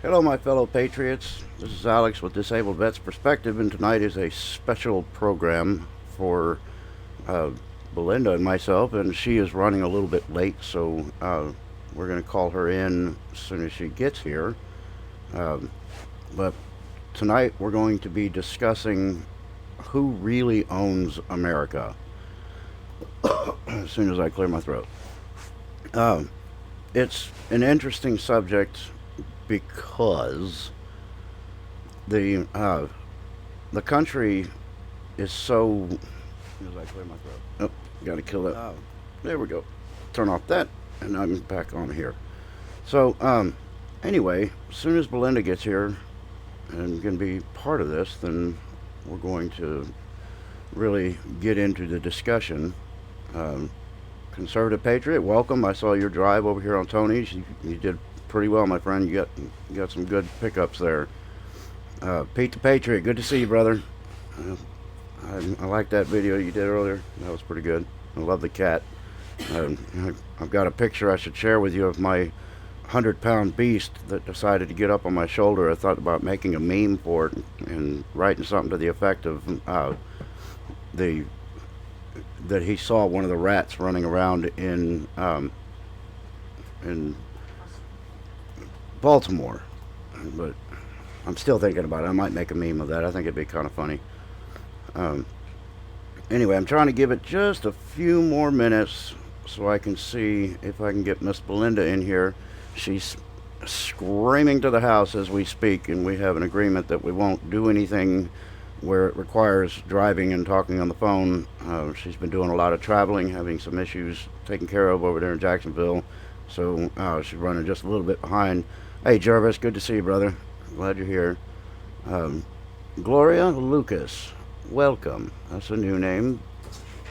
Hello, my fellow patriots. This is Alex with Disabled Vets Perspective, and tonight is a special program for uh, Belinda and myself, and she is running a little bit late, so we're going to call her in as soon as she gets here. Um, but tonight we're going to be discussing who really owns America. As soon as I clear my throat. Um, it's an interesting subject because the country is so. As I clear my throat. Oh, got to kill that. There we go. Turn off that, and I'm back on here. So, anyway, as soon as Belinda gets here and can be part of this, then we're going to really get into the discussion. Um, Conservative Patriot, welcome. I saw your drive over here on Tony's. You did pretty well, my friend. You got some good pickups there. Pete the Patriot, good to see you, brother. Uh, I like that video you did earlier. That was pretty good. I love the cat. I've got a picture I should share with you of my 100-pound beast that decided to get up on my shoulder. I thought about making a meme for it and writing something to the effect of the that he saw one of the rats running around in Baltimore. But I'm still thinking about it. I might make a meme of that. I think it'd be kind of funny. Um, anyway, I'm trying to give it just a few more minutes so I can see if I can get Miss Belinda in here. She's screaming to the house as we speak, and we have an agreement that we won't do anything where it requires driving and talking on the phone. She's been doing a lot of traveling, having some issues taken care of over there in Jacksonville, so she's running just a little bit behind. Hey, Jarvis, good to see you, brother. Glad you're here. Um, Gloria Lucas, welcome. That's a new name.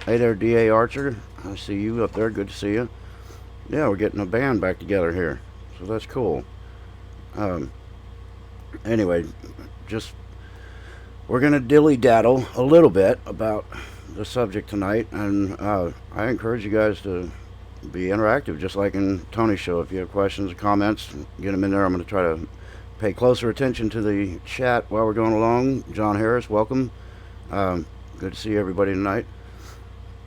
Hey there, D.A. Archer. I see you up there. Good to see you. Yeah, we're getting a band back together here, so that's cool. Um, anyway, just we're going to dilly-daddle a little bit about the subject tonight, and I encourage you guys to be interactive, just like in Tony's show. If you have questions or comments, get them in there. I'm going to try to pay closer attention to the chat while we're going along. John Harris, welcome. Good to see everybody tonight.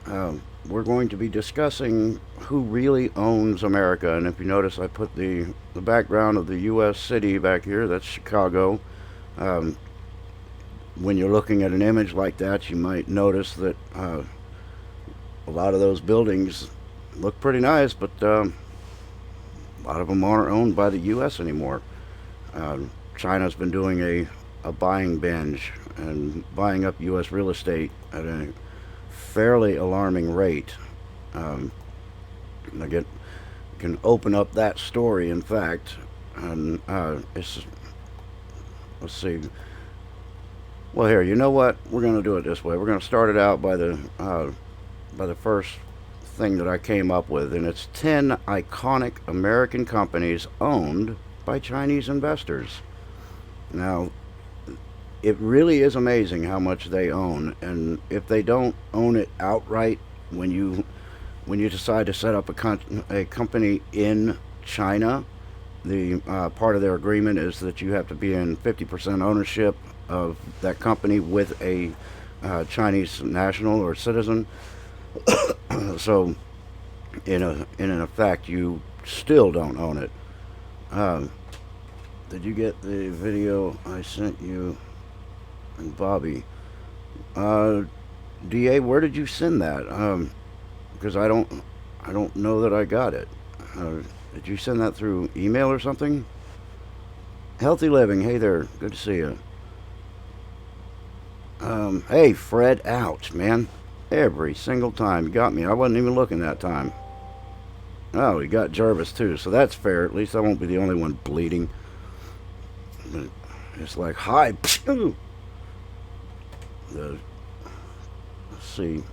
We're going to be discussing who really owns America, and if you notice, I put the background of the U.S. city back here. That's Chicago. When you're looking at an image like that, you might notice that a lot of those buildings look pretty nice, but a lot of them aren't owned by the U.S. anymore. China's been doing a buying binge and buying up U.S. real estate at a fairly alarming rate. I can open up that story, in fact, and let's see. Well, here, you know what? We're going to do it this way. We're going to start it out by the first thing that I came up with, and it's 10 iconic American companies owned by Chinese investors. Now, it really is amazing how much they own, and if they don't own it outright, when you decide to set up a company in China, the part of their agreement is that you have to be in 50% ownership of that company with a Chinese national or citizen. So, in effect, you still don't own it. Did you get the video I sent you and Bobby? DA, where did you send that? Because I don't know that I got it. Did you send that through email or something? Healthy Living, hey there, good to see you. Hey, Fred, ouch, man. Every single time. You got me. I wasn't even looking that time. Oh, you got Jarvis, too, so that's fair. At least I won't be the only one bleeding. But it's like, hi. Let's see.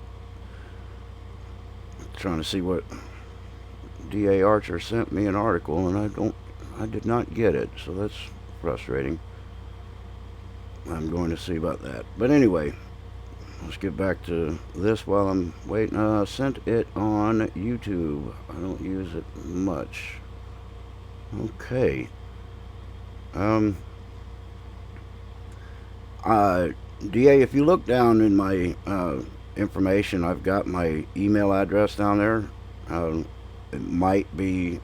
Trying to see what D.A. Archer sent me an article, and I did not get it, so that's frustrating. I'm going to see about that. But anyway, let's get back to this while I'm waiting. I sent it on YouTube. I don't use it much. Okay. Um, uh, DA, if you look down in my information, I've got my email address down there. Um, it might be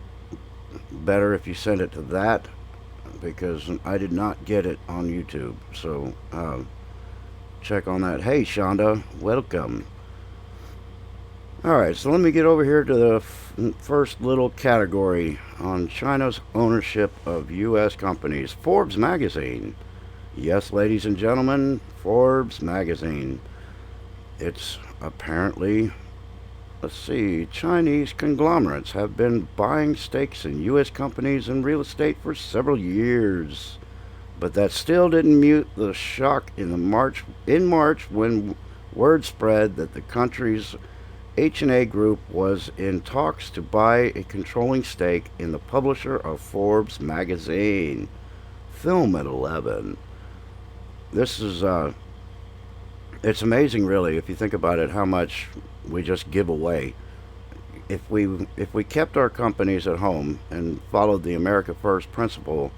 better if you send it to that because I did not get it on YouTube. So check on that. Hey, Shonda, welcome. All right, so let me get over here to the first little category on China's ownership of U.S. companies. Forbes magazine. Yes, ladies and gentlemen, Forbes magazine. It's apparently, let's see, Chinese conglomerates have been buying stakes in U.S. companies and real estate for several years. But that still didn't mute the shock in March when word spread that the country's H&A Group was in talks to buy a controlling stake in the publisher of Forbes magazine. Film at 11. This is it's amazing, really, if you think about it, how much we just give away. If we kept our companies at home and followed the America First principle,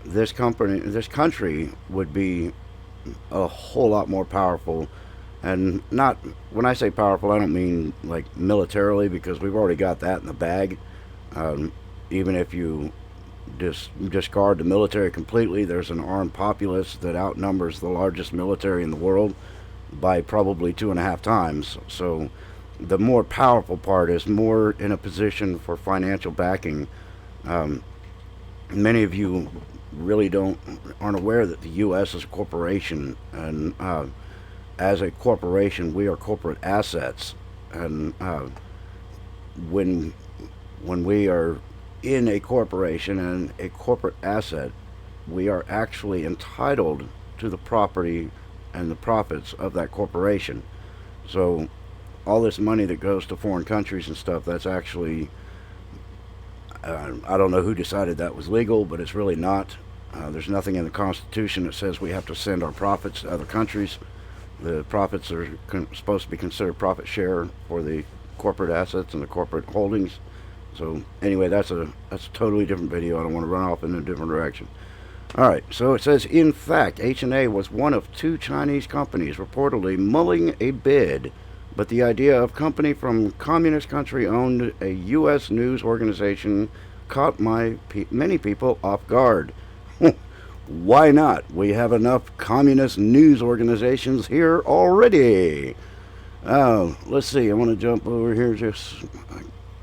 this country would be a whole lot more powerful. And not, when I say powerful, I don't mean like militarily, because we've already got that in the bag. Even if you discard the military completely, there's an armed populace that outnumbers the largest military in the world by probably 2.5 times. So the more powerful part is more in a position for financial backing. Many of you really aren't aware that the U.S. is a corporation, and as a corporation, we are corporate assets. And when we are in a corporation and a corporate asset, we are actually entitled to the property and the profits of that corporation. So all this money that goes to foreign countries and stuff, that's actually, I don't know who decided that was legal, but it's really not. There's nothing in the Constitution that says we have to send our profits to other countries. The profits are supposed to be considered profit share for the corporate assets and the corporate holdings. So anyway, that's a totally different video. I don't want to run off in a different direction. All right, so it says, in fact, H&A was one of 2 Chinese companies reportedly mulling a bid, but the idea of company from communist country owned a U.S. news organization caught many people off guard. Why not? We have enough communist news organizations here already. Let's see, I want to jump over here. Just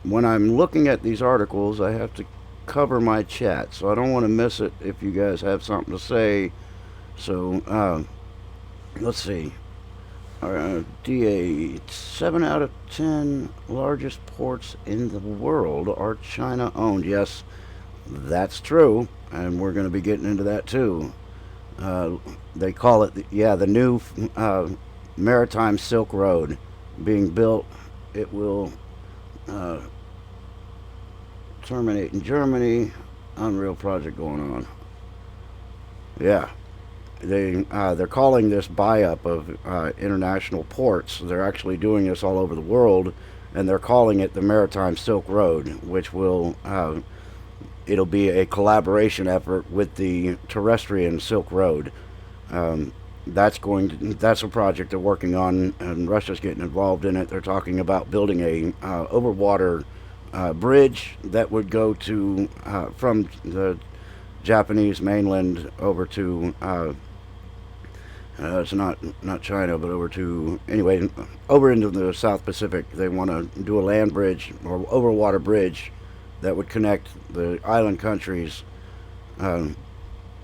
when I'm looking at these articles, I have to cover my chat, so I don't want to miss it if you guys have something to say. So let's see. DA, 7 out of 10 largest ports in the world are China owned. Yes, that's true, and we're going to be getting into that too. They call it the new Maritime Silk Road being built. It will terminate in Germany. Unreal project going on. Yeah, they're calling this buy-up of international ports. They're actually doing this all over the world, and they're calling it the Maritime Silk Road, which will it'll be a collaboration effort with the terrestrian Silk Road. That's a project they're working on, and Russia's getting involved in it. They're talking about building a overwater bridge that would go to from the Japanese mainland over to it's not China, but over into the South Pacific. They want to do a land bridge or overwater bridge that would connect the island countries.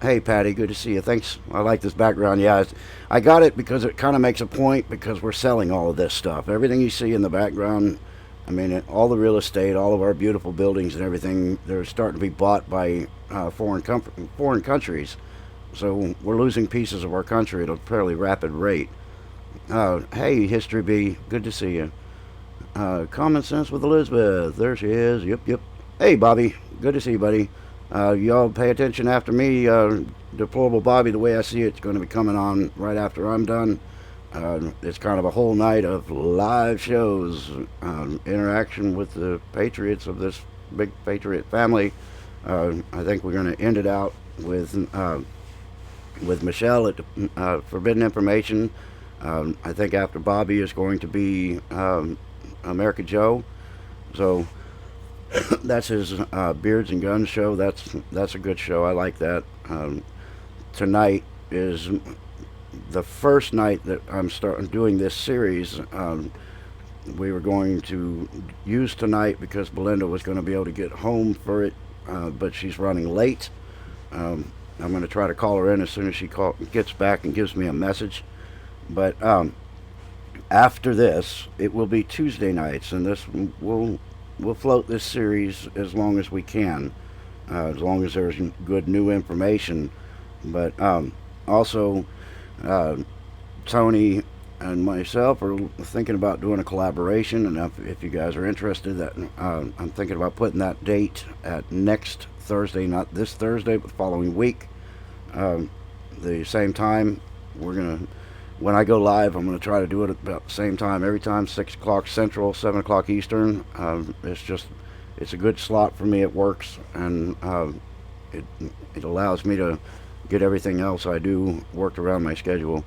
Hey, Patty, good to see you. Thanks. I like this background. Yeah, I got it because it kind of makes a point, because we're selling all of this stuff. Everything you see in the background, I mean, all the real estate, all of our beautiful buildings and everything, they're starting to be bought by foreign countries. So we're losing pieces of our country at a fairly rapid rate. Hey, History B, good to see you. Common Sense with Elizabeth, there she is. Yep. Hey, Bobby, good to see you, buddy. Y'all pay attention after me. Deplorable Bobby, the way I see it, it's going to be coming on right after I'm done. It's kind of a whole night of live shows, interaction with the patriots of this big patriot family. I think we're going to end it out with Michelle at Forbidden Information. I think after Bobby is going to be America Joe. So that's his Beards and Guns show. That's a good show. I like that. Tonight is the first night that I'm starting doing this series. We were going to use tonight because Belinda was going to be able to get home for it, but she's running late. I'm going to try to call her in as soon as she gets back and gives me a message. But after this, it will be Tuesday nights, and we'll float this series as long as we can, as long as there's good new information. But also, Tony and myself are thinking about doing a collaboration, and if you guys are interested, that I'm thinking about putting that date at next Thursday, not this Thursday, but the following week. The same time, when I go live, I'm going to try to do it at about the same time every time, 6 o'clock Central, 7 o'clock Eastern. It's a good slot for me. It works, and it allows me to get everything else I do worked around my schedule.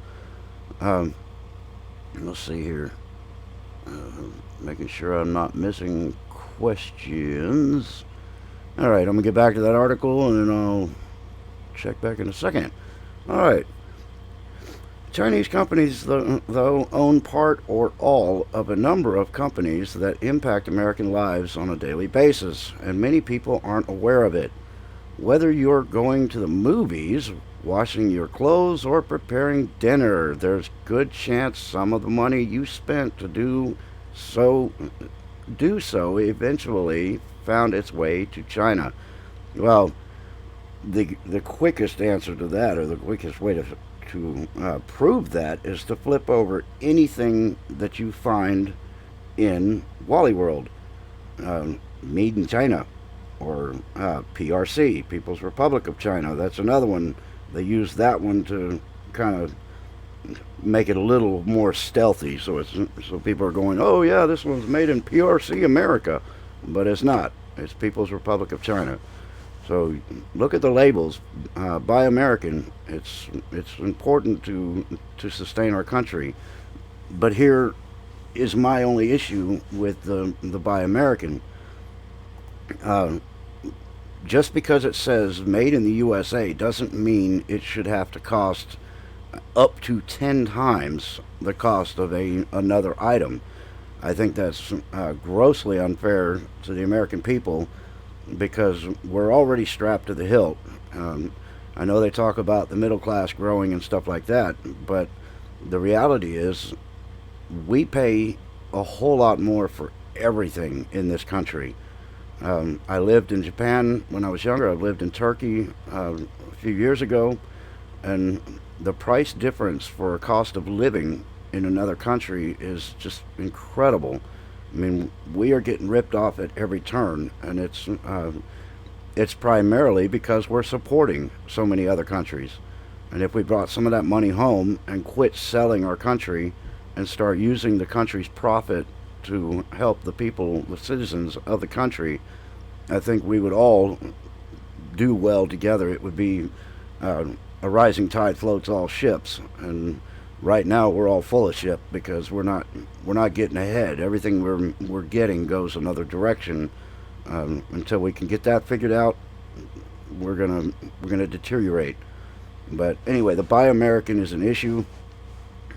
Let's see here. Making sure I'm not missing questions. All right, I'm going to get back to that article, and then I'll check back in a second. All right. Chinese companies, though, own part or all of a number of companies that impact American lives on a daily basis, and many people aren't aware of it. Whether you're going to the movies, washing your clothes, or preparing dinner, there's good chance some of the money you spent to do so eventually found its way to China. Well, the quickest answer to that, or the quickest way to prove that, is to flip over anything that you find in Wally World, made in China, or PRC, People's Republic of China. That's another one. They use that one to kind of make it a little more stealthy, so people are going, oh yeah, this one's made in PRC America, but it's not. It's People's Republic of China. So look at the labels. Buy American. It's important to sustain our country. But here is my only issue with the Buy American. Just because it says made in the USA doesn't mean it should have to cost up to 10 times the cost of another item. I think that's grossly unfair to the American people, because we're already strapped to the hilt. I know they talk about the middle class growing and stuff like that, but the reality is we pay a whole lot more for everything in this country. I lived in Japan when I was younger. I lived in Turkey a few years ago, and the price difference for a cost of living in another country is just incredible. I mean, we are getting ripped off at every turn, and it's primarily because we're supporting so many other countries. And if we brought some of that money home and quit selling our country and start using the country's profit to help the people, the citizens of the country, I think we would all do well together. It would be a rising tide floats all ships, and right now we're all full of shit because we're not getting ahead. Everything we're getting goes another direction. Until we can get that figured out, we're gonna deteriorate. But anyway, the Buy American is an issue.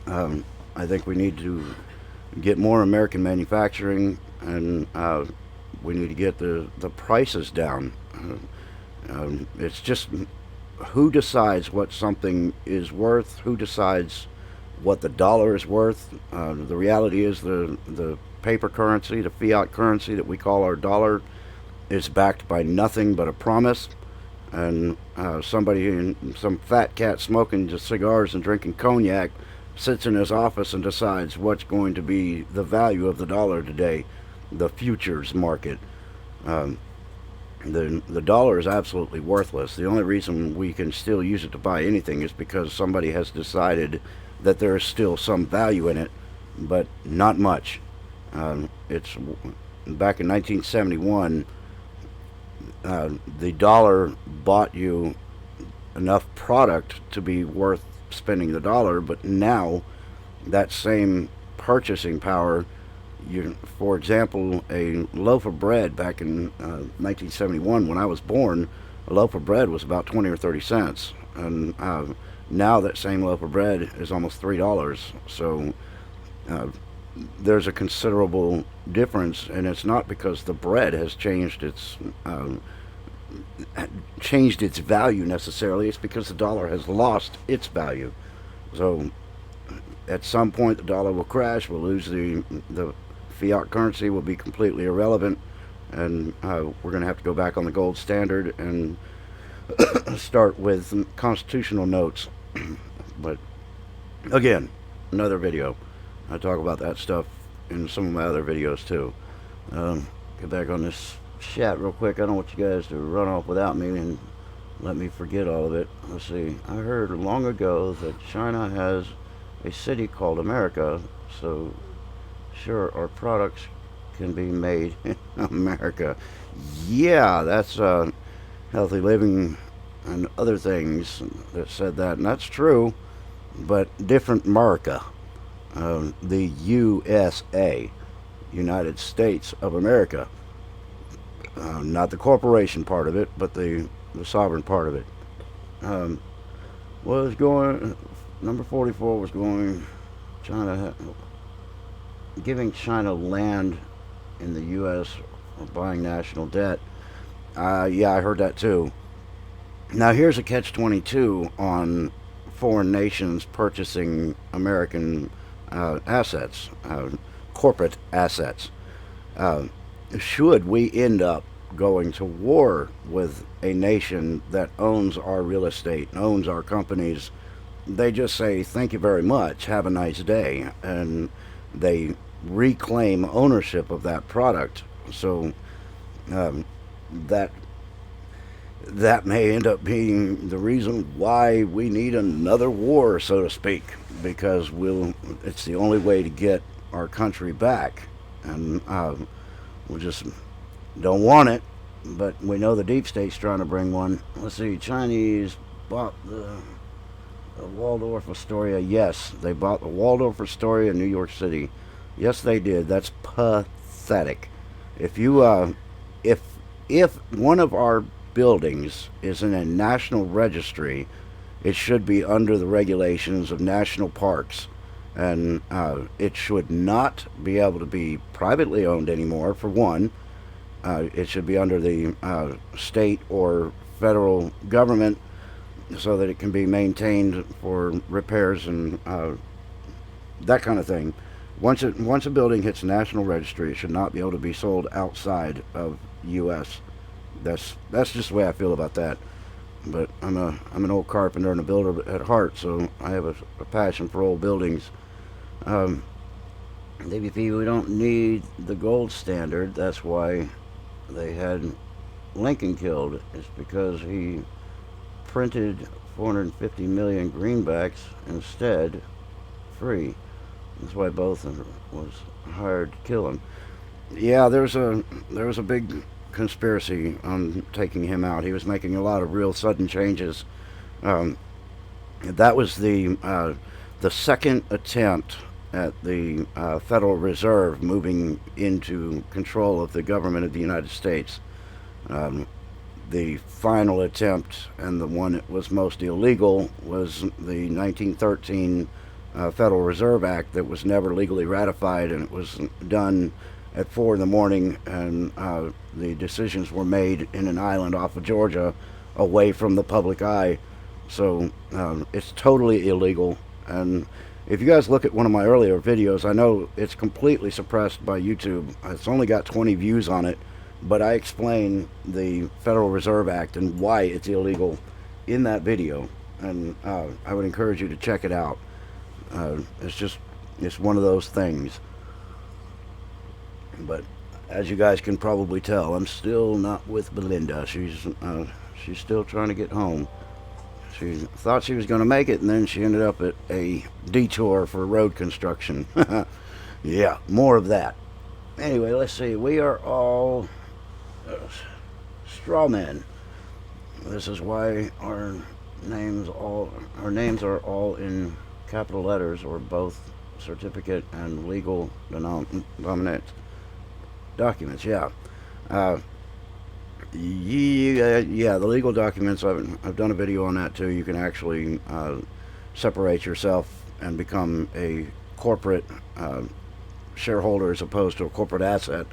I think we need to get more American manufacturing, and we need to get the prices down. It's just who decides what something is worth, who decides what the dollar is worth. The reality is the paper currency, the fiat currency that we call our dollar, is backed by nothing but a promise. And some fat cat smoking just cigars and drinking cognac sits in his office and decides what's going to be the value of the dollar today, the futures market. The dollar is absolutely worthless. The only reason we can still use it to buy anything is because somebody has decided that there is still some value in it, but not much. It's back in 1971, the dollar bought you enough product to be worth spending the dollar. But now that same purchasing power, for example, a loaf of bread back in 1971 when I was born, a loaf of bread was about 20 or 30 cents. And now that same loaf of bread is almost $3. So uh, there's a considerable difference, and it's not because the bread has changed its value necessarily. It's because the dollar has lost its value. So at some point, the dollar will crash. We'll lose the fiat currency. Will be completely irrelevant, and we're going to have to go back on the gold standard and start with constitutional notes. But again, another video. I talk about that stuff in some of my other videos too. Get back on this chat real quick. I don't want you guys to run off without me and let me forget all of it. Let's see. I heard long ago that China has a city called America, so sure our products can be made in America. Yeah, that's Healthy Living and other things that said that, and that's true, but different America. The USA, United States of America. Not the corporation part of it, but the sovereign part of it. Um, was going, number 44 was going, China, giving China land in the U.S. or buying national debt. Yeah, I heard that too. Now here's a catch-22 on foreign nations purchasing American assets, corporate assets. Uh, should we end up going to war with a nation that owns our real estate, owns our companies, they just say, thank you very much, have a nice day, and they reclaim ownership of that product. So um, that that may end up being the reason why we need another war, so to speak, because it's the only way to get our country back, and we just don't want it. But we know the deep state's trying to bring one. Let's see, Chinese bought the Waldorf Astoria. Yes, they bought the Waldorf Astoria in New York City. Yes, they did. That's pathetic. If you if one of our buildings is in a national registry, it should be under the regulations of national parks, and it should not be able to be privately owned anymore. For one, it should be under the state or federal government so that it can be maintained for repairs and that kind of thing. Once a building hits national registry, it should not be able to be sold outside of U.S. That's just the way I feel about that. But I'm an old carpenter and a builder at heart, so I have a passion for old buildings. DVP, we don't need the gold standard. That's why they had Lincoln killed. It's because he printed 450 million greenbacks instead, free. That's why both was hired to kill him. Yeah, there was a big conspiracy on taking him out. He was making a lot of real sudden changes. That was the second attempt at the Federal Reserve moving into control of the government of the United States. The final attempt, and the one that was most illegal, was the 1913 Federal Reserve Act that was never legally ratified, and it was done at 4 in the morning, and the decisions were made in an island off of Georgia, away from the public eye. So it's totally illegal. And if you guys look at one of my earlier videos, I know it's completely suppressed by YouTube. It's only got 20 views on it, but I explain the Federal Reserve Act and why it's illegal in that video, and I would encourage you to check it out. It's one of those things. But as you guys can probably tell, I'm still not with Belinda. She's still trying to get home. She thought she was going to make it, and then she ended up at a detour for road construction. Yeah, more of that. Anyway, let's see. We are all straw men. This is why our her names are all in capital letters, or both certificate and legal dominant documents. Yeah. Uh, yeah, the legal documents. I've done a video on that too. You can actually separate yourself and become a corporate shareholder as opposed to a corporate asset.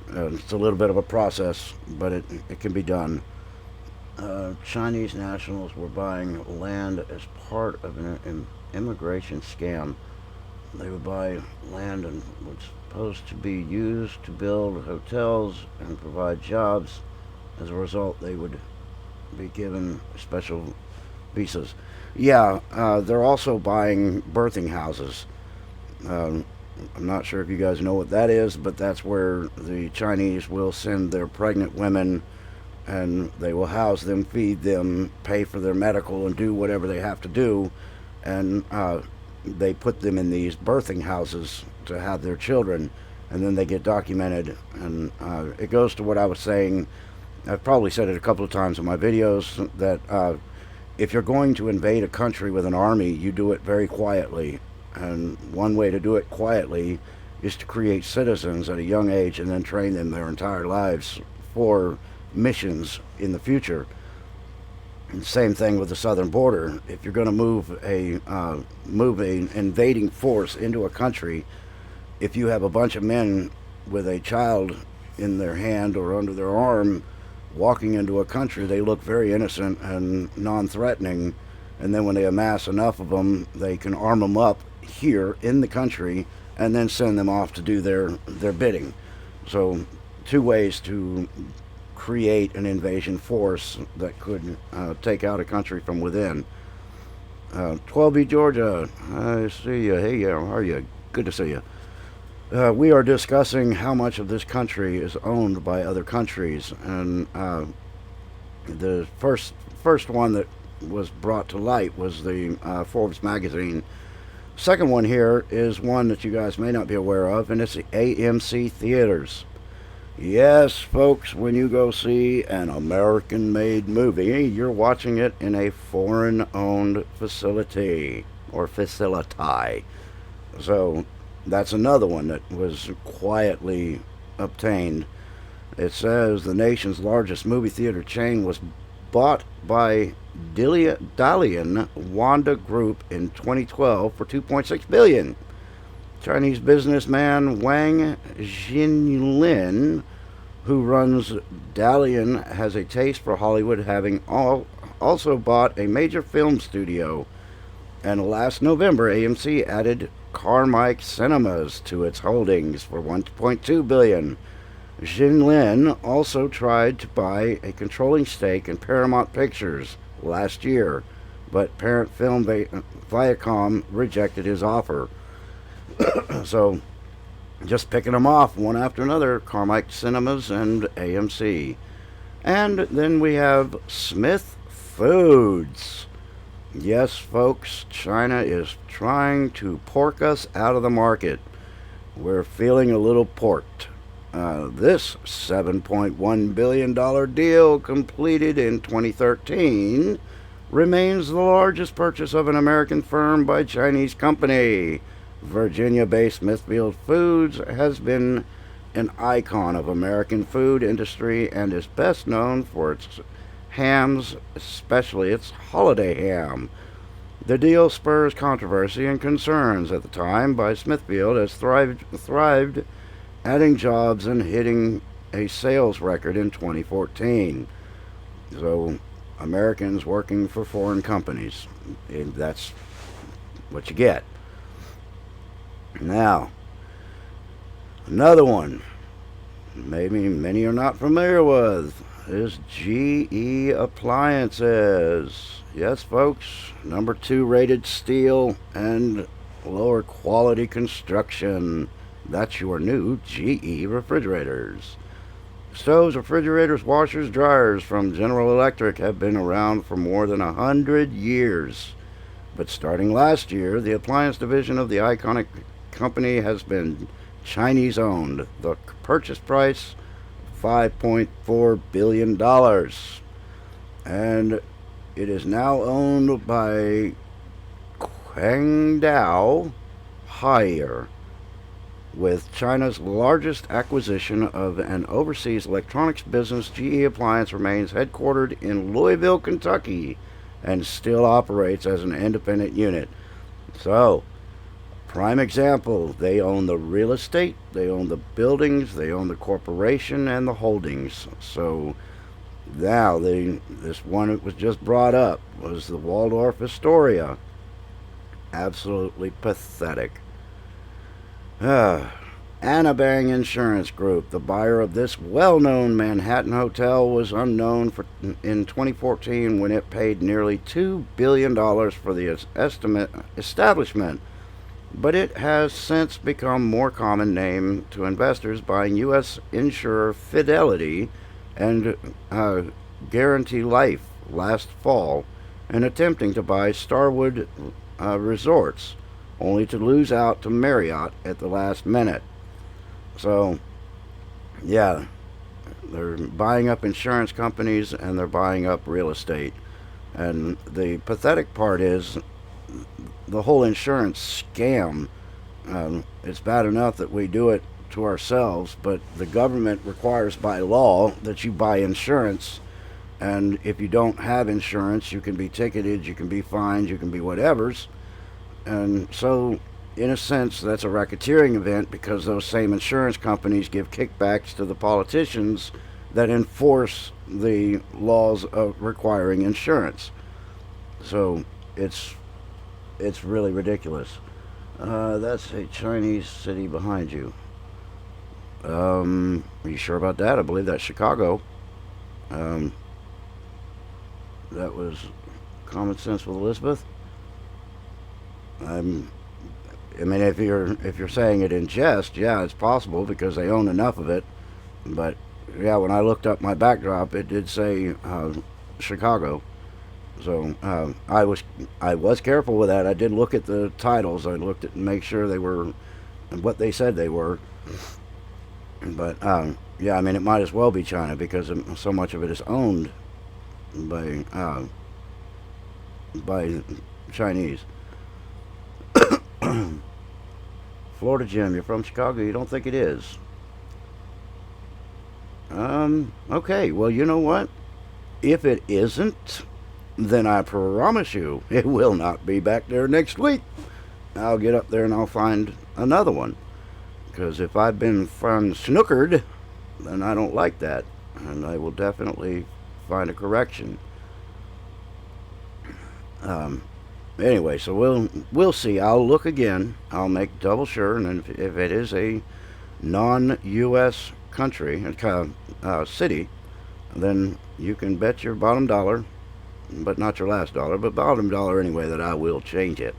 It's a little bit of a process, but it can be done. Chinese nationals were buying land as part of an immigration scam. They would buy land and was supposed to be used to build hotels and provide jobs. As a result, they would be given special visas. Yeah, they're also buying birthing houses. Um, I'm not sure if you guys know what that is, but that's where the Chinese will send their pregnant women, and they will house them, feed them, pay for their medical, and do whatever they have to do. And they put them in these birthing houses to have their children, and then they get documented. And it goes to what I was saying. I've probably said it a couple of times in my videos that if you're going to invade a country with an army, you do it very quietly. And one way to do it quietly is to create citizens at a young age and then train them their entire lives for missions in the future. And same thing with the southern border. If you're going to move an invading force into a country, if you have a bunch of men with a child in their hand or under their arm walking into a country, they look very innocent and non-threatening. And then when they amass enough of them, they can arm them up here in the country and then send them off to do their bidding. So, two ways to create an invasion force that could take out a country from within. 12B Georgia, I see you. Hey, how are you? Good to see you. We are discussing how much of this country is owned by other countries, and the first one that was brought to light was the Forbes magazine. Second one here is one that you guys may not be aware of, and it's the AMC Theaters. Yes, folks, when you go see an American-made movie, you're watching it in a foreign-owned facility, or facility. So, that's another one that was quietly obtained. It says the nation's largest movie theater chain was bought by Dalian Wanda Group in 2012 for $2.6 billion. Chinese businessman Wang Jinlin, who runs Dalian, has a taste for Hollywood, having also bought a major film studio. And last November, AMC added Carmike Cinemas to its holdings for $1.2 billion. Jinlin also tried to buy a controlling stake in Paramount Pictures last year, but parent film Viacom rejected his offer. So, just picking them off one after another, Carmike Cinemas and AMC. And then we have Smith Foods. Yes, folks, China is trying to pork us out of the market. We're feeling a little porked. This $7.1 billion deal, completed in 2013, remains the largest purchase of an American firm by a Chinese company. Virginia-based Smithfield Foods has been an icon of American food industry and is best known for its hams, especially its holiday ham. The deal spurs controversy and concerns at the time, but Smithfield has thrived, adding jobs and hitting a sales record in 2014. So, Americans working for foreign companies, that's what you get. Now, another one, maybe many are not familiar with, is GE Appliances. Yes, folks, number 2 rated steel and lower quality construction. That's your new GE refrigerators. Stoves, refrigerators, washers, dryers from General Electric have been around for more than 100 years. But starting last year, the appliance division of the iconic company has been Chinese owned. The purchase price, $5.4 billion. And It is now owned by Quangdao Haier, with China's largest acquisition of an overseas electronics business. GE Appliance remains headquartered in Louisville, Kentucky, and still operates as an independent unit. So, prime example, they own the real estate, they own the buildings, they own the corporation and the holdings. So, now this one that was just brought up was the Waldorf Astoria. Absolutely pathetic. Annabang Insurance Group, the buyer of this well-known Manhattan hotel, was unknown in 2014 when it paid nearly $2 billion for the establishment, but it has since become more common name to investors buying U.S. insurer Fidelity and Guarantee Life last fall and attempting to buy Starwood Resorts, only to lose out to Marriott at the last minute. So, yeah, they're buying up insurance companies and they're buying up real estate. And the pathetic part is the whole insurance scam. It's bad enough that we do it to ourselves, but the government requires by law that you buy insurance. And if you don't have insurance, you can be ticketed, you can be fined, you can be whatevers. And so, in a sense, that's a racketeering event because those same insurance companies give kickbacks to the politicians that enforce the laws of requiring insurance. So, it's really ridiculous. That's a Chinese city behind you. Are you sure about that? I believe that's Chicago. That was Common Sense with Elizabeth. I mean, if you're saying it in jest, yeah, it's possible because they own enough of it. But yeah, when I looked up my backdrop, it did say Chicago. So I was careful with that. I did look at the titles. I looked at and make sure they were what they said they were. But yeah, I mean, it might as well be China because so much of it is owned by Chinese. Florida Jim, you're from Chicago. You don't think it is? Okay. Well, you know what? If it isn't, then I promise you it will not be back there next week. I'll get up there and I'll find another one. Because if I've been snookered, then I don't like that. And I will definitely find a correction. Anyway, so we'll see. I'll look again. I'll make double sure, and if it is a non-U.S. country, city, then you can bet your bottom dollar, but not your last dollar, but bottom dollar anyway, that I will change it.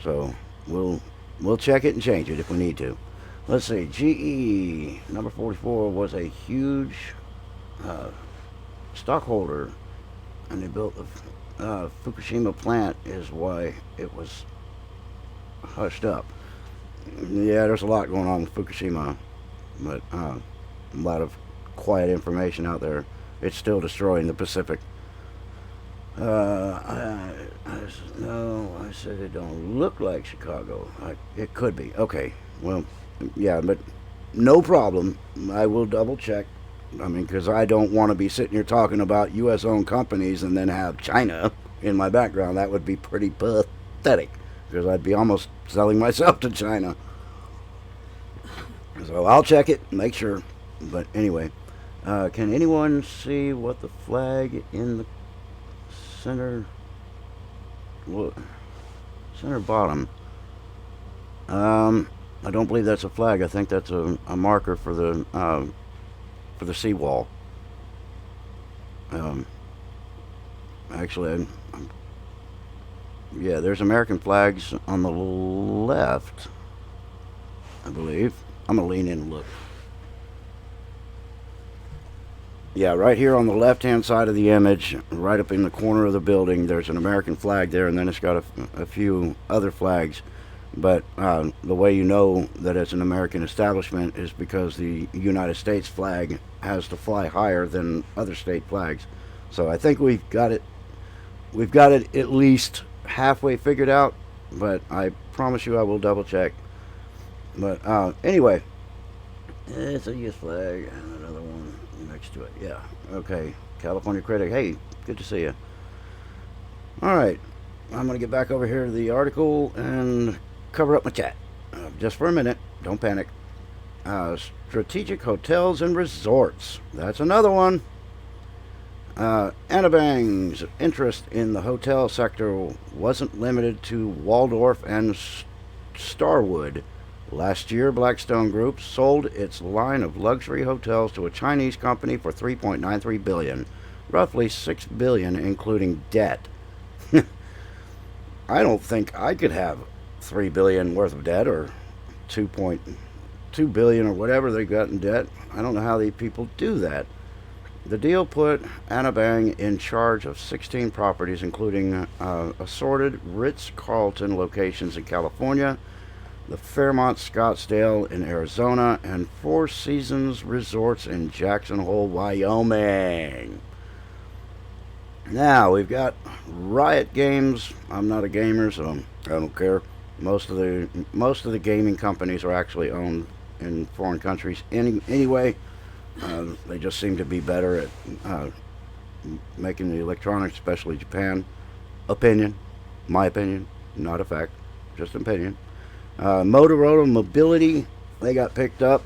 So we'll check it and change it if we need to. Let's see. GE number 44 was a huge stockholder, and they built the Fukushima plant is why it was hushed up. Yeah, there's a lot going on with Fukushima, but a lot of quiet information out there. It's still destroying the Pacific. I said it don't look like Chicago. It could be. Okay, well, yeah, but no problem. I will double check. I mean, because I don't want to be sitting here talking about U.S.-owned companies and then have China in my background. That would be pretty pathetic, because I'd be almost selling myself to China. So I'll check it, make sure. But anyway, can anyone see what the flag in the center bottom? I don't believe that's a flag. I think that's a marker for the seawall. Actually, yeah, there's American flags on the left, I believe. I'm gonna lean in and look. Yeah, right here on the left-hand side of the image, right up in the corner of the building, there's an American flag there, and then it's got a few other flags. But the way you know that it's an American establishment is because the United States flag has to fly higher than other state flags. So I think we've got it we've got it at least halfway figured out, but I promise you I will double check. But anyway, it's a US flag and another one next to it. Yeah. Okay. California Critic. Hey, good to see you. All right. I'm going to get back over here to the article and cover up my chat. Just for a minute. Don't panic. Strategic hotels and resorts. That's another one. Anabang's interest in the hotel sector wasn't limited to Waldorf and Starwood. Last year, Blackstone Group sold its line of luxury hotels to a Chinese company for $3.93 billion, roughly $6 billion including debt. I don't think I could have $3 billion worth of debt, or $2.2 billion or whatever they got in debt. I don't know how these people do that. The deal put Anabang in charge of 16 properties, including assorted Ritz-Carlton locations in California, the Fairmont Scottsdale in Arizona, and Four Seasons Resorts in Jackson Hole, Wyoming. Now we've got Riot Games. I'm not a gamer, so I don't care. Most of the gaming companies are actually owned in foreign countries anyway. They just seem to be better at making the electronics, especially Japan. Opinion, my opinion, not a fact, just opinion. Motorola Mobility, they got picked up.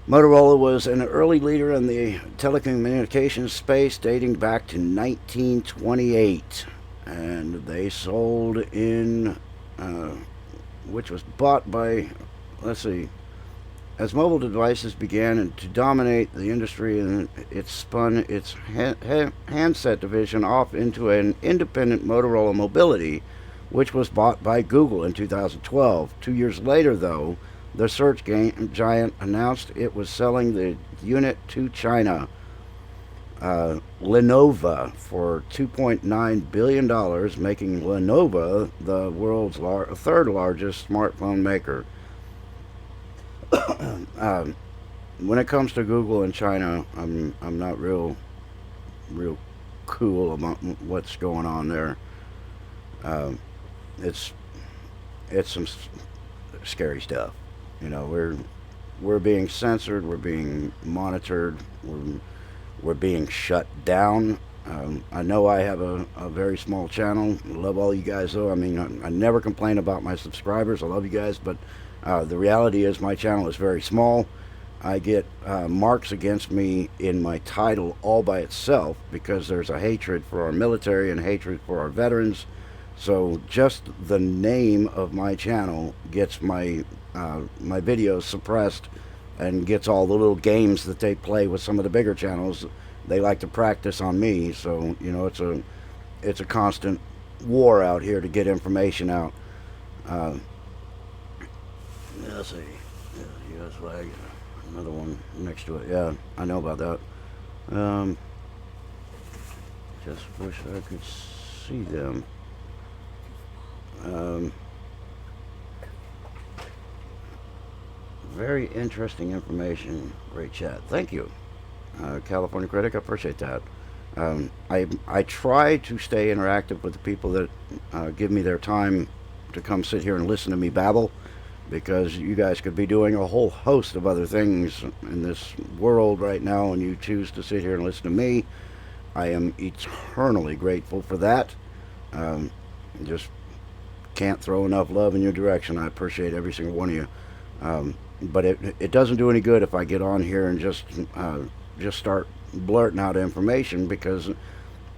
Motorola was an early leader in the telecommunications space dating back to 1928, and they sold in, which was bought by, let's see, as mobile devices began to dominate the industry, and it spun its handset division off into an independent Motorola Mobility, which was bought by Google in 2012. 2 years later, though, the search giant announced it was selling the unit to China. Lenovo for $2.9 billion, making Lenovo the world's third largest smartphone maker. When it comes to Google in China, I'm not real cool about what's going on there. It's some scary stuff. You know, we're being censored, we're being monitored, we're being shut down. I know I have a very small channel. I love all you guys, though. I mean, I never complain about my subscribers. I love you guys, but the reality is my channel is very small. I get marks against me in my title all by itself because there's a hatred for our military and hatred for our veterans. So just the name of my channel gets my videos suppressed and gets all the little games that they play with some of the bigger channels. They like to practice on me. So, you know, it's a constant war out here to get information out. Let's see. Yeah, US flag. Another one next to it. Yeah, I know about that. Just wish I could see them. Very interesting information. Great chat. Thank you, California Critic. I appreciate that. I try to stay interactive with the people that give me their time to come sit here and listen to me babble, because you guys could be doing a whole host of other things in this world right now, and you choose to sit here and listen to me. I am eternally grateful for that. Just can't throw enough love in your direction. I appreciate every single one of you. But it doesn't do any good if I get on here and just start blurting out information, because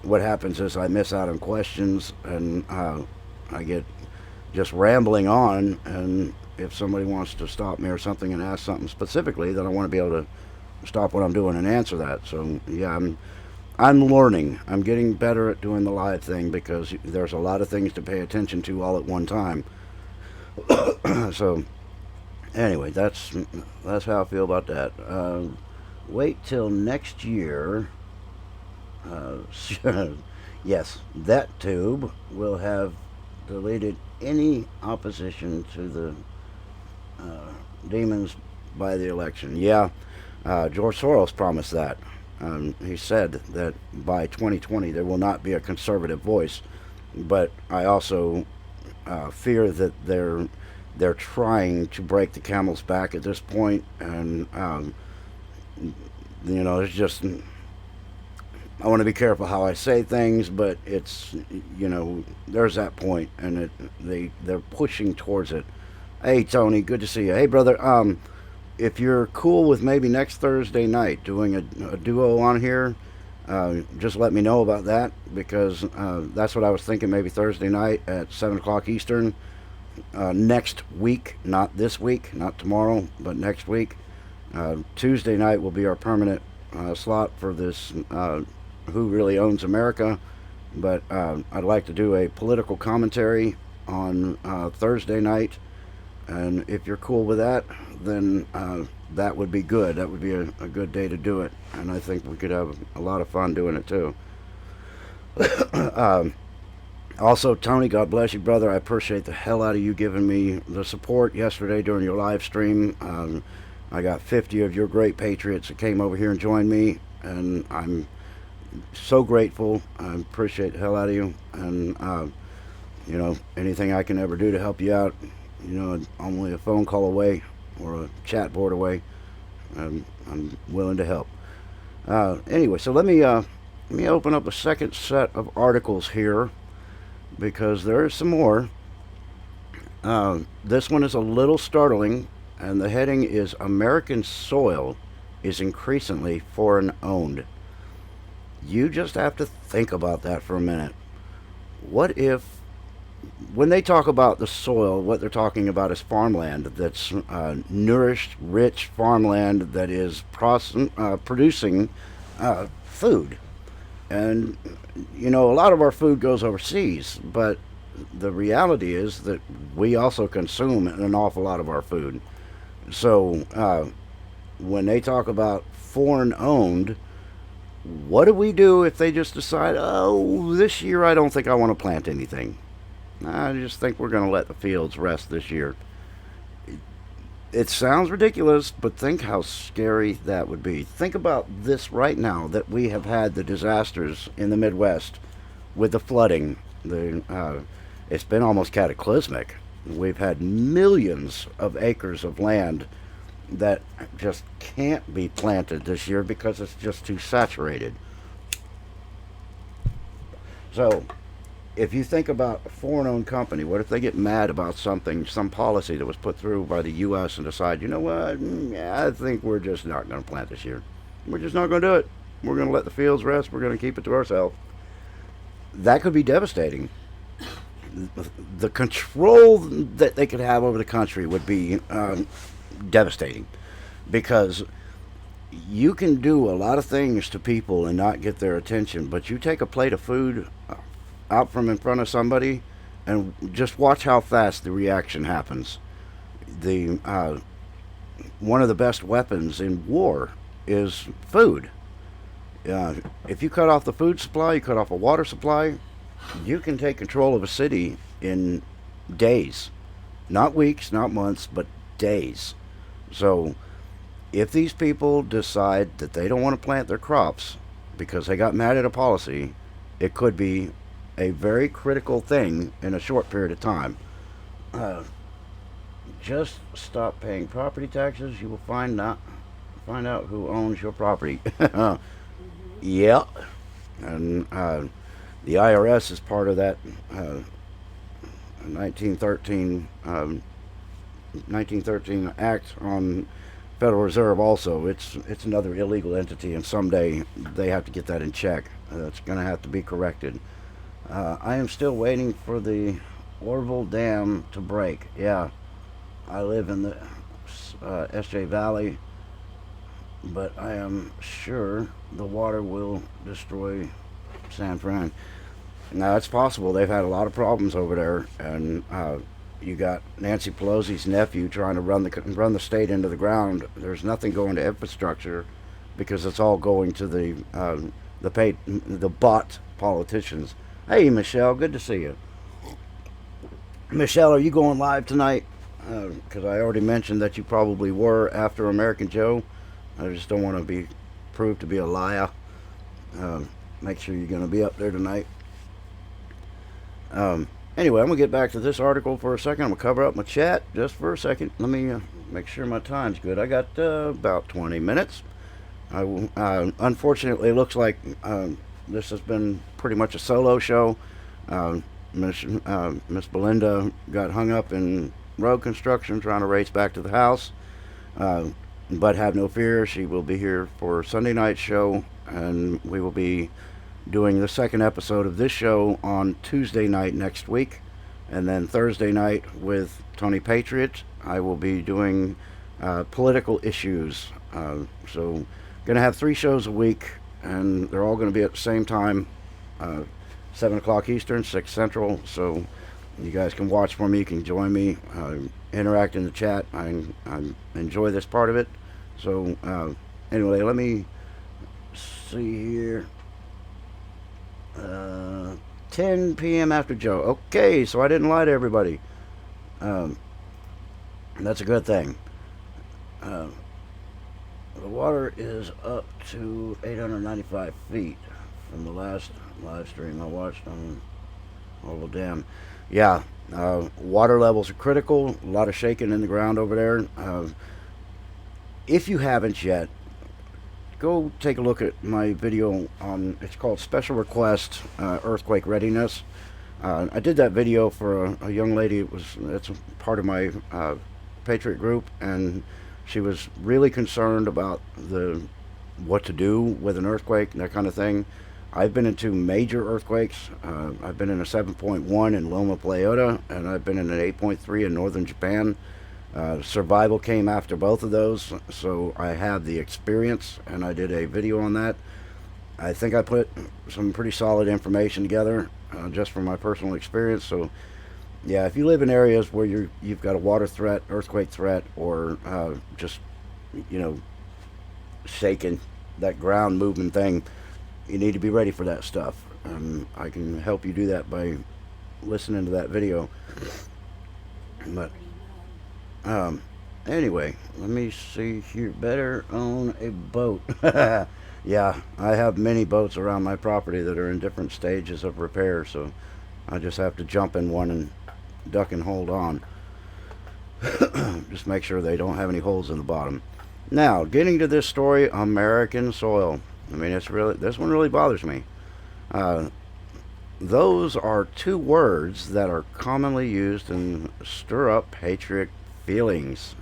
what happens is I miss out on questions, and I get just rambling on, and if somebody wants to stop me or something and ask something specifically, then I want to be able to stop what I'm doing and answer that. So yeah, I'm learning. I'm getting better at doing the live thing, because there's a lot of things to pay attention to all at one time. So anyway, that's how I feel about that. Wait till next year. Yes, that tube will have deleted any opposition to the demons by the election. Yeah, George Soros promised that. He said that by 2020 there will not be a conservative voice, but I also fear that they're trying to break the camel's back at this point, and it's just I want to be careful how I say things, but it's there's that point, and they're pushing towards it. Hey Tony, good to see you. Hey brother, if you're cool with maybe next Thursday night doing a duo on here, just let me know about that, because that's what I was thinking. Maybe Thursday night at 7 o'clock Eastern, next week, not this week, not tomorrow, but next week. Tuesday night will be our permanent slot for this Who Really Owns America, but I'd like to do a political commentary on Thursday night, and if you're cool with that, then that would be good. That would be a good day to do it, and I think we could have a lot of fun doing it too. Also, Tony, God bless you, brother. I appreciate the hell out of you giving me the support yesterday during your live stream. I got 50 of your great patriots that came over here and joined me, and I'm so grateful. I appreciate the hell out of you, and anything I can ever do to help you out, only a phone call away or a chat board away. I'm willing to help. Anyway, so let me open up a second set of articles here, because there is some more. This one is a little startling, and the heading is American Soil is Increasingly Foreign Owned. You just have to think about that for a minute. What if, when they talk about the soil, what they're talking about is farmland that's nourished, rich farmland that is producing food. And, a lot of our food goes overseas, but the reality is that we also consume an awful lot of our food. So when they talk about foreign owned, what do we do if they just decide, oh, this year I don't think I want to plant anything? I just think we're going to let the fields rest this year. It sounds ridiculous, but think how scary that would be. Think about this right now, that we have had the disasters in the Midwest with the flooding. It's been almost cataclysmic. We've had millions of acres of land that just can't be planted this year because it's just too saturated. So if you think about a foreign-owned company, what if they get mad about something, some policy that was put through by the U.S. and decide, you know what, I think we're just not going to plant this year. We're just not going to do it. We're going to let the fields rest. We're going to keep it to ourselves. That could be devastating. The control that they could have over the country would be devastating, because you can do a lot of things to people and not get their attention, but you take a plate of food out from in front of somebody and just watch how fast the reaction happens. One of the best weapons in war is food. If you cut off the food supply, you cut off a water supply, you can take control of a city in days. Not weeks, not months, but days. So if these people decide that they don't want to plant their crops because they got mad at a policy, it could be a very critical thing in a short period of time. Just stop paying property taxes. You will find out who owns your property. Yeah, and the IRS is part of that 1913 Act on Federal Reserve. Also, it's another illegal entity, and someday they have to get that in check. It's going to have to be corrected. I am still waiting for the Orville Dam to break. Yeah, I live in the SJ Valley, but I am sure the water will destroy San Fran. Now, it's possible. They've had a lot of problems over there, and you got Nancy Pelosi's nephew trying to run the state into the ground. There's nothing going to infrastructure because it's all going to the bought politicians. Hey, Michelle, good to see you. Michelle, are you going live tonight? Because I already mentioned that you probably were after American Joe. I just don't want to be prove to be a liar. Make sure you're going to be up there tonight. Anyway, I'm going to get back to this article for a second. I'm going to cover up my chat just for a second. Let me make sure my time's good. I got about 20 minutes. Unfortunately, it looks like this has been pretty much a solo show. Miss Belinda got hung up in road construction trying to race back to the house. But have no fear, she will be here for Sunday night show, and we will be doing the second episode of this show on Tuesday night next week. And then Thursday night with Tony Patriot, I will be doing political issues. So going to have 3 shows a week, and they're all going to be at the same time, 7 o'clock Eastern, 6 Central. So you guys can watch for me, you can join me, interact in the chat. I enjoy this part of it. So anyway, let me see here. 10 p.m. after Joe. Okay, so I didn't lie to everybody. That's a good thing. The water is up to 895 feet from the last live stream I watched on Orville Dam. Yeah, water levels are critical. A lot of shaking in the ground over there. If you haven't yet, go take a look at my video on, it's called Special Request Earthquake Readiness. I did that video for a young lady. It's part of my Patriot group, and she was really concerned about what to do with an earthquake and that kind of thing. I've been in 2 major earthquakes. I've been in a 7.1 in Loma Prieta, and I've been in an 8.3 in northern Japan. Survival came after both of those, so I have the experience, and I did a video on that. I think I put some pretty solid information together just from my personal experience. So yeah, if you live in areas where you've got a water threat, earthquake threat, or just shaking, that ground movement thing, you need to be ready for that stuff. I can help you do that by listening to that video. But anyway, let me see here. Better own a boat. Yeah, I have many boats around my property that are in different stages of repair, so I just have to jump in one and duck and hold on. Just make sure they don't have any holes in the bottom. Now, getting to this story, American soil. I mean, this one really bothers me. Those are 2 words that are commonly used and stir up patriot feelings.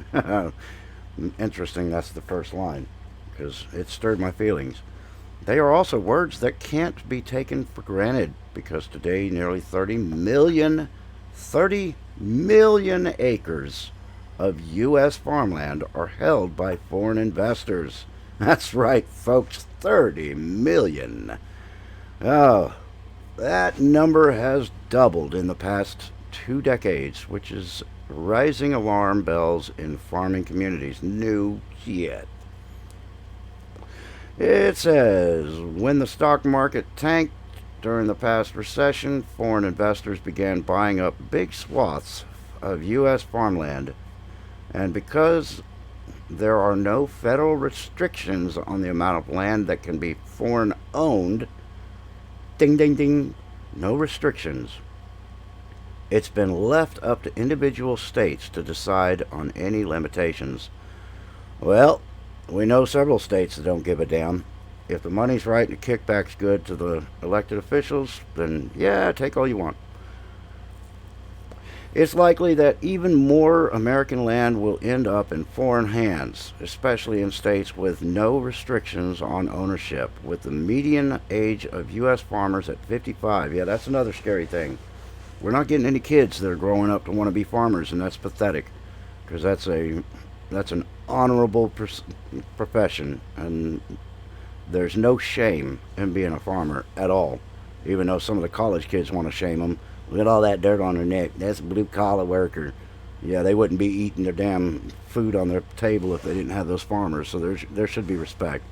Interesting, that's the first line, because it stirred my feelings. They are also words that can't be taken for granted, because today nearly 30 million acres of U.S. farmland are held by foreign investors. That's right, folks, 30 million. Oh, that number has doubled in the past 2 decades, which is raising alarm bells in farming communities. No shit. It says, when the stock market tanked during the past recession, foreign investors began buying up big swaths of U.S. farmland. And because there are no federal restrictions on the amount of land that can be foreign owned, ding ding ding, no restrictions, it's been left up to individual states to decide on any limitations. Well, we know several states that don't give a damn. If the money's right and the kickback's good to the elected officials, then yeah, take all you want. It's likely that even more American land will end up in foreign hands, especially in states with no restrictions on ownership, with the median age of U.S. farmers at 55. Yeah, that's another scary thing. We're not getting any kids that are growing up to want to be farmers, and that's pathetic, because that's an honorable profession, and there's no shame in being a farmer at all, even though some of the college kids want to shame them. Look at all that dirt on their neck. That's a blue-collar worker. Yeah, they wouldn't be eating their damn food on their table if they didn't have those farmers, so there should be respect.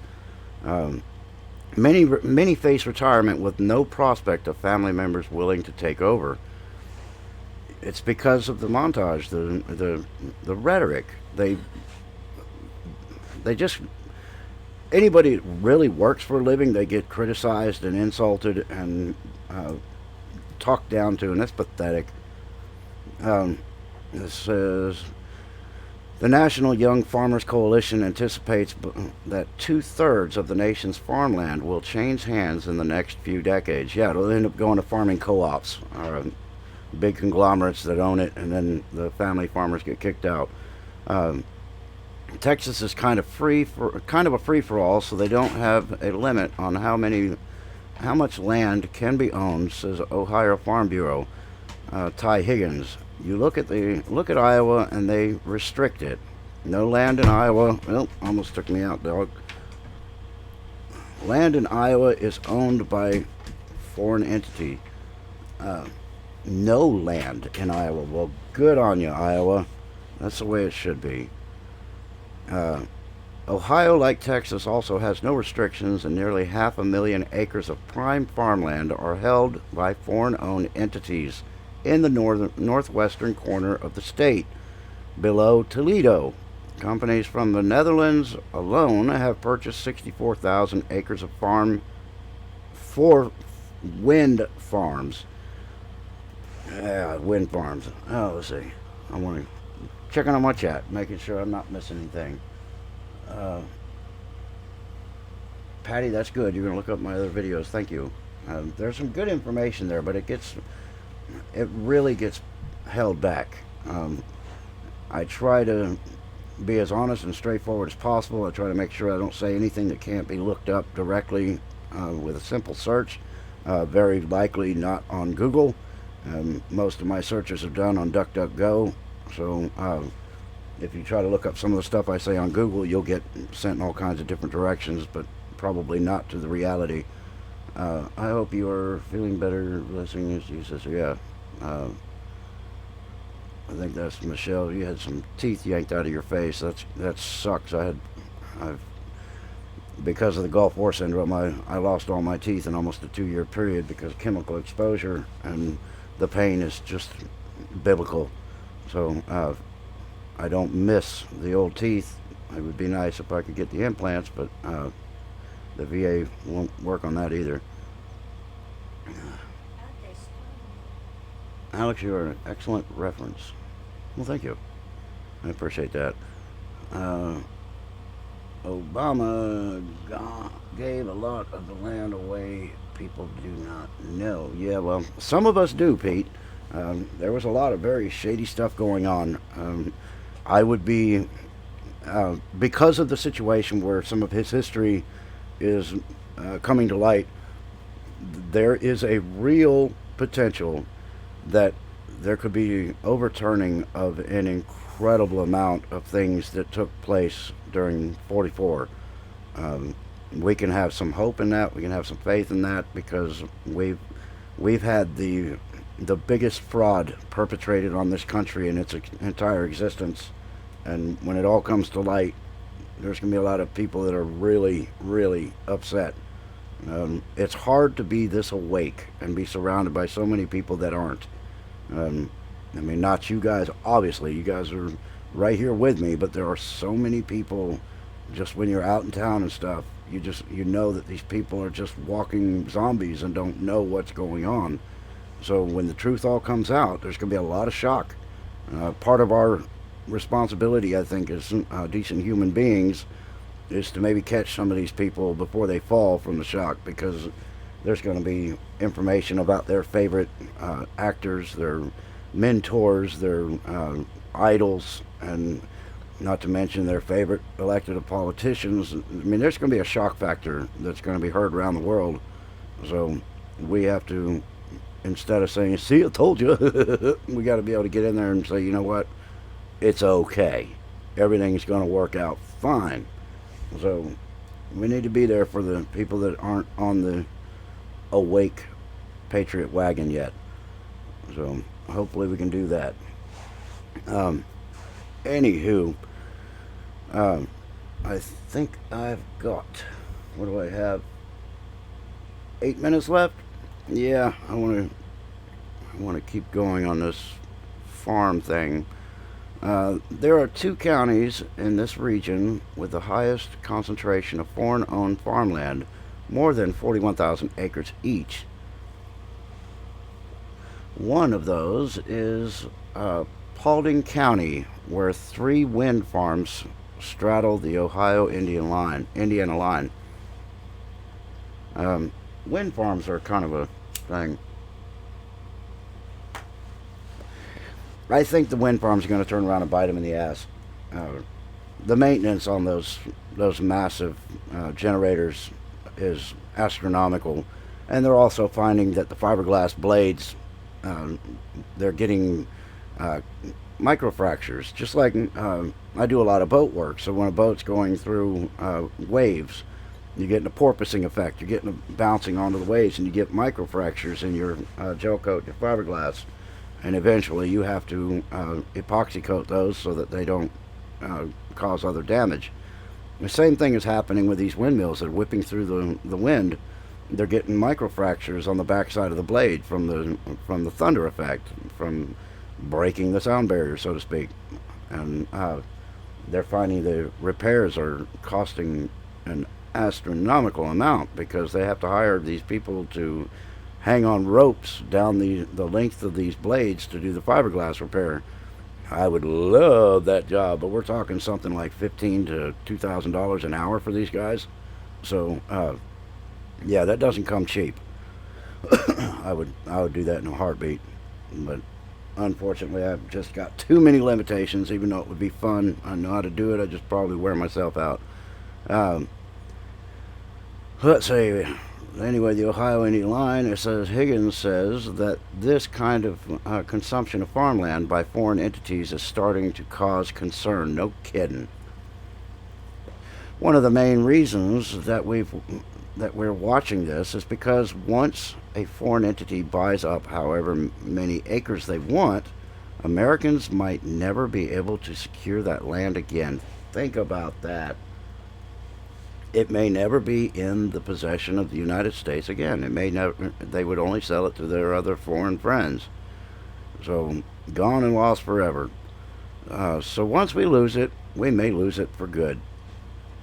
Many face retirement with no prospect of family members willing to take over. It's because of the montage, the rhetoric. They just anybody that really works for a living, they get criticized and insulted and uh, talked down to, and that's pathetic. Um, this says the National Young Farmers Coalition anticipates that 2/3 of the nation's farmland will change hands in the next few decades. Yeah, it'll end up going to farming co-ops, big conglomerates that own it, and then the family farmers get kicked out. Um, Texas is kind of a free for all, so they don't have a limit on how much land can be owned, says Ohio Farm Bureau. Ty Higgins. You look at Iowa and they restrict it. No land in Iowa. Well, almost took me out, dog. Land in Iowa is owned by foreign entity. Uh, no land in Iowa. Well, good on you, Iowa. That's the way it should be. Uh, Ohio, like Texas, also has no restrictions, and nearly 500,000 acres of prime farmland are held by foreign-owned entities in the northwestern corner of the state, below Toledo. Companies from the Netherlands alone have purchased 64,000 acres of farm for wind farms. Wind farms. Oh, let's see. I want to checking on my chat, making sure I'm not missing anything. Uh, Patty, that's good. You're gonna look up my other videos. Thank you. There's some good information there, but it really gets held back. I try to be as honest and straightforward as possible. I try to make sure I don't say anything that can't be looked up directly with a simple search. Very likely not on Google. Most of my searches are done on DuckDuckGo. So if you try to look up some of the stuff I say on Google, you'll get sent in all kinds of different directions, but probably not to the reality. I hope you are feeling better listening to Jesus. Yeah. I think that's Michelle. You had some teeth yanked out of your face. That sucks. I've because of the Gulf War syndrome, I lost all my teeth in almost a 2-year period because of chemical exposure, and the pain is just biblical. So I don't miss the old teeth. It would be nice if I could get the implants, but the VA won't work on that either. Alex, you are an excellent reference. Well, thank you. I appreciate that. Uh, Obama gave a lot of the land away. People do not know. Yeah, well, some of us do, Pete. There was a lot of very shady stuff going on. I would be, because of the situation where some of his history is coming to light, there is a real potential that there could be overturning of an incredible amount of things that took place during 44. We can have some hope in that. We can have some faith in that because we've had the biggest fraud perpetrated on this country in its entire existence, and when it all comes to light, there's going to be a lot of people that are really, really upset. It's hard to be this awake and be surrounded by so many people that aren't. I mean, not you guys, obviously. You guys are right here with me, but there are so many people, just when you're out in town and stuff, you know that these people are just walking zombies and don't know what's going on. So when the truth all comes out, there's going to be a lot of shock. Part of our responsibility, I think, as decent human beings, is to maybe catch some of these people before they fall from the shock, because there's going to be information about their favorite actors, their mentors, their idols, and not to mention their favorite elected politicians. I mean, there's going to be a shock factor that's going to be heard around the world. So we have to, instead of saying, see, I told you, we got to be able to get in there and say, you know what, it's okay. Everything's going to work out fine. So we need to be there for the people that aren't on the awake patriot wagon yet. So hopefully we can do that. Anywho, I think I've got, what do I have? 8 minutes left? Yeah, I want to keep going on this farm thing. There are 2 counties in this region with the highest concentration of foreign-owned farmland, more than 41,000 acres each. One of those is Paulding County, where 3 wind farms straddle the Indiana line. Wind farms are kind of a thing. I think the wind farms are going to turn around and bite them in the ass. The maintenance on those massive generators is astronomical, and they're also finding that the fiberglass blades, they're getting microfractures. Just like I do a lot of boat work, so when a boat's going through waves, you're getting a porpoising effect. You're getting a bouncing onto the waves, and you get microfractures in your gel coat, your fiberglass. And eventually you have to epoxy coat those so that they don't cause other damage. The same thing is happening with these windmills that are whipping through the wind. They're getting microfractures on the backside of the blade from the thunder effect, from breaking the sound barrier, so to speak. And they're finding the repairs are costing an astronomical amount because they have to hire these people to hang on ropes down the length of these blades to do the fiberglass repair. I would love that job, but we're talking something like $1,500 to $2,000 an hour for these guys. So, yeah, that doesn't come cheap. I would do that in a heartbeat, but unfortunately, I've just got too many limitations. Even though it would be fun, I know how to do it. I just probably wear myself out. Let's see. Anyway, the Ohio Indian line, it says Higgins says that this kind of consumption of farmland by foreign entities is starting to cause concern. No kidding. One of the main reasons that we're watching this is because once a foreign entity buys up however many acres they want, Americans might never be able to secure that land again. Think about that. It may never be in the possession of the United States again. It may never. They would only sell it to their other foreign friends. So gone and lost forever. So once we lose it, we may lose it for good.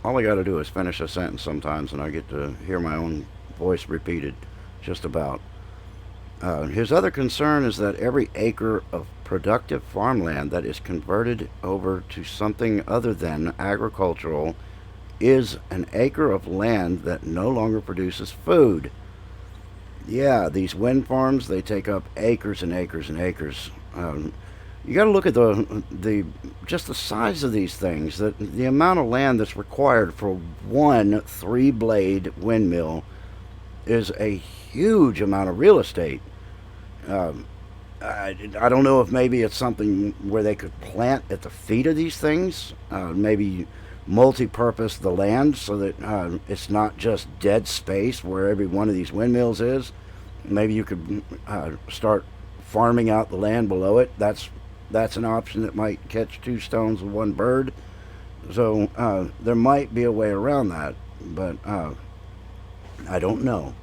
All I got to do is finish a sentence sometimes, and I get to hear my own voice repeated, just about. His other concern is that every acre of productive farmland that is converted over to something other than agricultural is an acre of land that no longer produces food. Yeah, these wind farms, they take up acres and acres and acres. You got to look at the just the size of these things. The amount of land that's required for one 3-blade windmill is a huge amount of real estate. I don't know if maybe it's something where they could plant at the feet of these things. Maybe multi-purpose the land so that it's not just dead space where every one of these windmills is. Maybe you could start farming out the land below it. That's an option that might catch 2 stones with 1 bird. So there might be a way around that, but I don't know.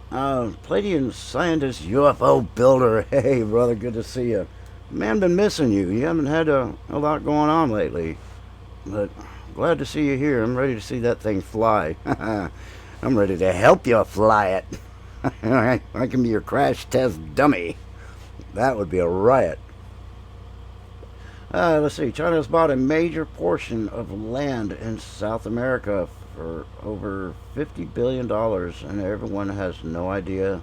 Palladian scientist, UFO builder. Hey, brother, good to see you. Man, been missing you. You haven't had a lot going on lately, but glad to see you here. I'm ready to see that thing fly. I'm ready to help you fly it. I can be your crash test dummy. That would be a riot. Let's see. China has bought a major portion of land in South America for over $50 billion, and everyone has no idea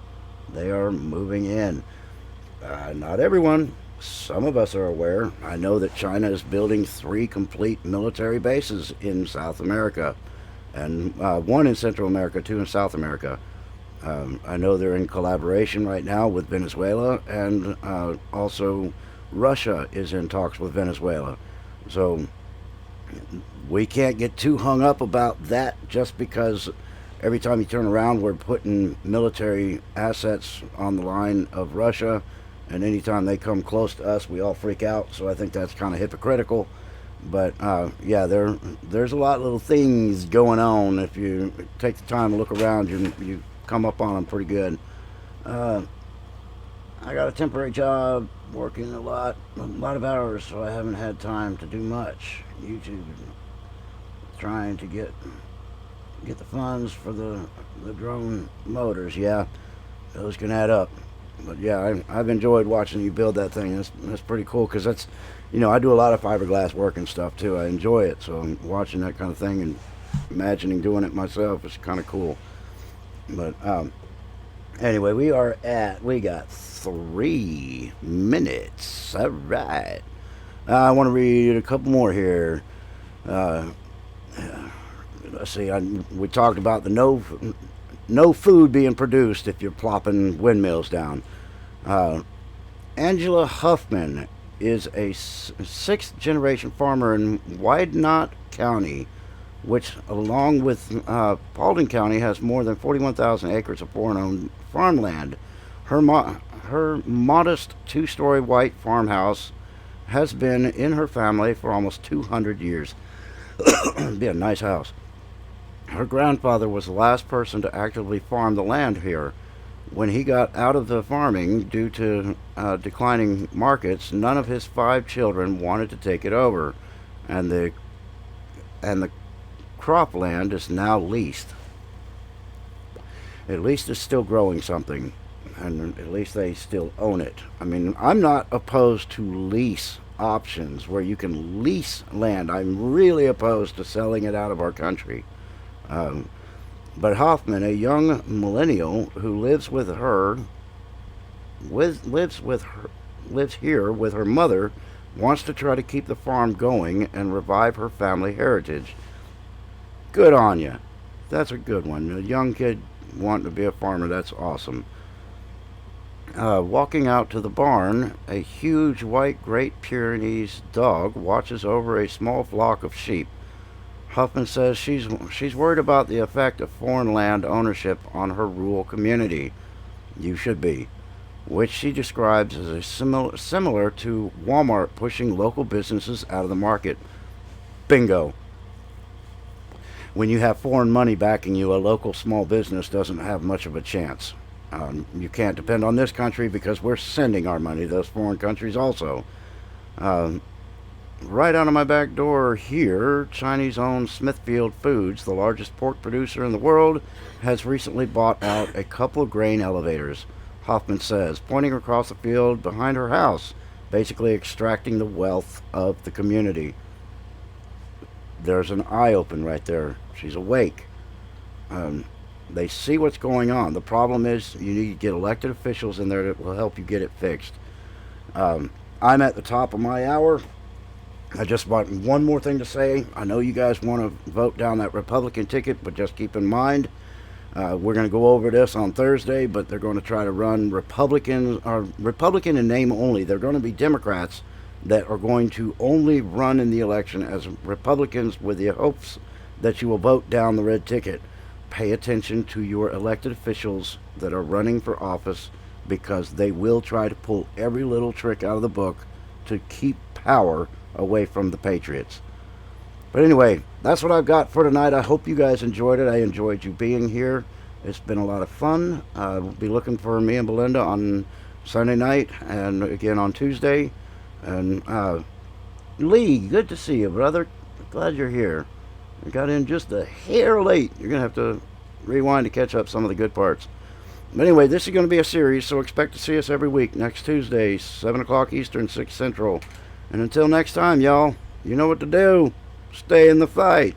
they are moving in. Not everyone. Some of us are aware. I know that China is building 3 complete military bases in South America, and 1 in Central America, 2 in South America. I know they're in collaboration right now with Venezuela, and also Russia is in talks with Venezuela. So we can't get too hung up about that just because every time you turn around we're putting military assets on the line of Russia, and anytime they come close to us we all freak out. So I think that's kind of hypocritical. But yeah, there's a lot of little things going on. If you take the time to look around, you come up on them pretty good. I got a temporary job working a lot of hours, so I haven't had time to do much. YouTube, trying to get the funds for the drone motors. Yeah, those can add up. But yeah, I've enjoyed watching you build that thing. That's pretty cool because that's, I do a lot of fiberglass work and stuff too. I enjoy it, so watching that kind of thing and imagining doing it myself is kind of cool. But anyway, we got 3 minutes. All right. I want to read a couple more here. Uh, let's see. We talked about the no food being produced if you're plopping windmills down. Uh, Angela Huffman is a sixth generation farmer in Wydnot County, which, along with Paulding County, has more than 41,000 acres of foreign-owned farmland. Her modest 2-story white farmhouse has been in her family for almost 200 years. It'd be a nice house. Her grandfather was the last person to actively farm the land here. When he got out of the farming due to declining markets, none of his 5 children wanted to take it over, and the cropland is now leased. At least it's still growing something, and at least they still own it. I mean, I'm not opposed to lease options where you can lease land. I'm really opposed to selling it out of our country. But Hoffman, a young millennial who lives here with her mother, wants to try to keep the farm going and revive her family heritage. Good on you. That's a good one. A young kid wanting to be a farmer, that's awesome. Walking out to the barn, a huge white Great Pyrenees dog watches over a small flock of sheep. Huffman says she's worried about the effect of foreign land ownership on her rural community. You should be. Which she describes as a similar to Walmart pushing local businesses out of the market. Bingo. When you have foreign money backing you, a local small business doesn't have much of a chance. You can't depend on this country because we're sending our money to those foreign countries also. Right out of my back door here, Chinese-owned Smithfield Foods, the largest pork producer in the world, has recently bought out a couple of grain elevators, Hoffman says, pointing across the field behind her house, basically extracting the wealth of the community. There's an eye open right there. She's awake. They see what's going on. The problem is you need to get elected officials in there that will help you get it fixed. I'm at the top of my hour. I just want one more thing to say. I know you guys want to vote down that Republican ticket, but just keep in mind, we're going to go over this on Thursday, but they're going to try to run Republican in name only. They're going to be Democrats that are going to only run in the election as Republicans with the hopes that you will vote down the red ticket. Pay attention to your elected officials that are running for office because they will try to pull every little trick out of the book to keep power away from the Patriots. But anyway, that's what I've got for tonight. I hope you guys enjoyed it. I enjoyed you being here. It's been a lot of fun. We'll be looking for me and Belinda on Sunday night and again on Tuesday. And Lee, good to see you, brother. Glad you're here. I got in just a hair late. You're going to have to rewind to catch up some of the good parts. But anyway, this is going to be a series, so expect to see us every week. Next Tuesday, 7 o'clock Eastern, 6 Central. And until next time, y'all, you know what to do. Stay in the fight.